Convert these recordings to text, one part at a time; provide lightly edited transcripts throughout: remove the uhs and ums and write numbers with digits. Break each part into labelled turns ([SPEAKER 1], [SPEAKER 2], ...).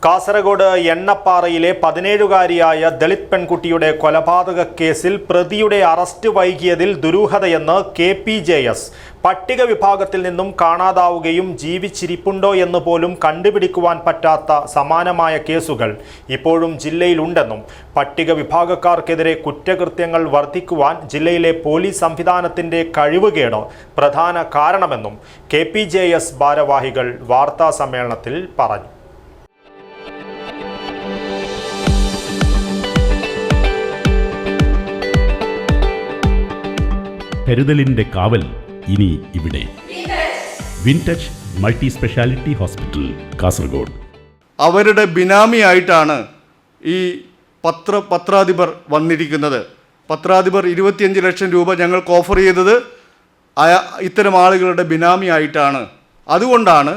[SPEAKER 1] കാസർഗോഡ് എണ്ണപ്പാറയിലെ 17-കാരിയായ ദളിത് പെൺകുട്ടിയുടെ കൊലപാതക കേസിൽ പ്രതിയുടെ അറസ്റ്റ് വൈകിയതിൽ ദുരൂഹതയെന്ന് KPJS. പട്ടിക വിഭാഗത്തിൽ നിന്നും കാണാതാവുകയും ജീവിച്ചിരിപ്പുണ്ടോ എന്ന് പോലും കണ്ടുപിടിക്കുവാൻ പറ്റാത്ത സമാനമായ കേസുകൾ ഇപ്പോഴും ജില്ലയിലുണ്ടെന്നും പട്ടിക വിഭാഗക്കാർക്കെതിരെ കുറ്റകൃത്യങ്ങൾ വർദ്ധിക്കുവാൻ ജില്ലയിലെ പോലീസ് സംവിധാനത്തിന്റെ കഴിവുകേട് പ്രധാന കാരണമെന്നും KPJS ഭാരവാഹികൾ വാർത്താ സമ്മേളനത്തിൽ പറഞ്ഞു.
[SPEAKER 2] കരുതലിന്റെ കാവൽ ഇനി ഇവിടെ. വിൻടച്ച് മൾട്ടി സ്പെഷ്യാലിറ്റി ഹോസ്പിറ്റൽ, കാസർഗോഡ്.
[SPEAKER 3] അവരുടെ ബിനാമിയായിട്ടാണ് ഈ പത്രാധിപർ വന്നിരിക്കുന്നത്. പത്രാധിപർ 25 ലക്ഷം രൂപ ഞങ്ങൾക്ക് ഓഫർ ചെയ്തത് ഇത്തരം ആളുകളുടെ ബിനാമിയായിട്ടാണ്. അതുകൊണ്ടാണ്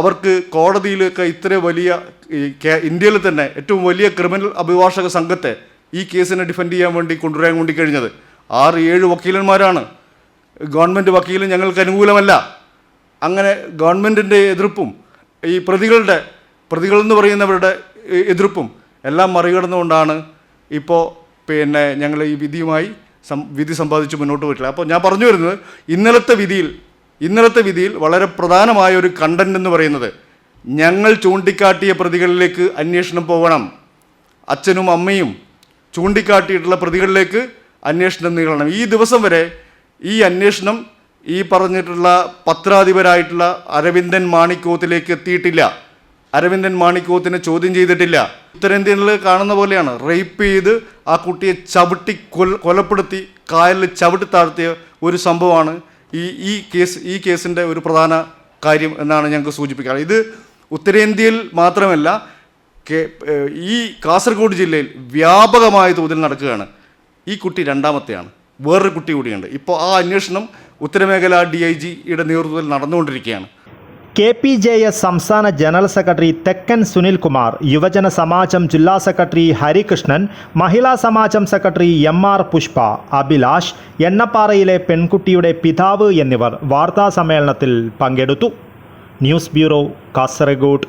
[SPEAKER 3] അവർക്ക് കോടതിയിലൊക്കെ ഇത്ര വലിയ ഇന്ത്യയിൽ തന്നെ ഏറ്റവും വലിയ ക്രിമിനൽ അഭിഭാഷക സംഘത്തെ ഈ കേസിനെ ഡിഫെൻഡ് ചെയ്യാൻ വേണ്ടി കൊണ്ടുവരാൻ വേണ്ടി കഴിഞ്ഞത്. 6-7 വക്കീലന്മാരാണ്. ഗവൺമെൻറ് വക്കീലും ഞങ്ങൾക്ക് അനുകൂലമല്ല. അങ്ങനെ ഗവൺമെൻറ്റിൻ്റെ എതിർപ്പും ഈ പ്രതികളെന്ന് പറയുന്നവരുടെ എതിർപ്പും എല്ലാം മറികടന്നുകൊണ്ടാണ് ഇപ്പോൾ ഞങ്ങൾ ഈ വിധി സമ്പാദിച്ച് മുന്നോട്ട് പോയിട്ടില്ല. അപ്പോൾ ഞാൻ പറഞ്ഞു വരുന്നത്, ഇന്നലത്തെ വിധിയിൽ വളരെ പ്രധാനമായ ഒരു കണ്ടന്റ് എന്ന് പറയുന്നത്, ഞങ്ങൾ ചൂണ്ടിക്കാട്ടിയ പ്രതികളിലേക്ക് അന്വേഷണം പോകണം. അച്ഛനും അമ്മയും ചൂണ്ടിക്കാട്ടിയിട്ടുള്ള പ്രതികളിലേക്ക് അന്വേഷണം നീളണം. ഈ ദിവസം വരെ ഈ അന്വേഷണം ഈ പറഞ്ഞിട്ടുള്ള പത്രാധിപരായിട്ടുള്ള അരവിന്ദൻ മാണിക്കോത്തിലേക്ക് എത്തിയിട്ടില്ല. അരവിന്ദൻ മാണിക്കോത്തിനെ ചോദ്യം ചെയ്തിട്ടില്ല. ഉത്തരേന്ത്യയിൽ കാണുന്ന പോലെയാണ് റേപ്പ് ചെയ്ത് ആ കുട്ടിയെ ചവിട്ടി കൊലപ്പെടുത്തി കായലിൽ ചവിട്ടി താഴ്ത്തിയ ഒരു സംഭവമാണ് ഈ കേസിൻ്റെ ഒരു പ്രധാന കാര്യം എന്നാണ് ഞങ്ങൾക്ക് സൂചിപ്പിക്കുക. ഇത് ഉത്തരേന്ത്യയിൽ മാത്രമല്ല, ഈ കാസർഗോഡ് ജില്ലയിൽ വ്യാപകമായ തോതിൽ നടക്കുകയാണ്. ഈ കുട്ടി രണ്ടാമത്തെയാണ്. വേറൊരു കുട്ടി കൂടിയുണ്ട്. ഇപ്പോൾ ആ അന്വേഷണം ഉത്തരമേഖല DIGയുടെ നേതൃത്വത്തിൽ നടന്നുകൊണ്ടിരിക്കുകയാണ്.
[SPEAKER 1] KPJS സംസ്ഥാന ജനറൽ സെക്രട്ടറി തെക്കൻ സുനിൽകുമാർ, യുവജന സമാജം ജില്ലാ സെക്രട്ടറി ഹരികൃഷ്ണൻ, മഹിളാ സമാജം സെക്രട്ടറി MR പുഷ്പ, അഭിലാഷ്, എണ്ണപ്പാറയിലെ പെൺകുട്ടിയുടെ പിതാവ് എന്നിവർ വാർത്താ സമ്മേളനത്തിൽ പങ്കെടുത്തു. News bureau, Kasaragod.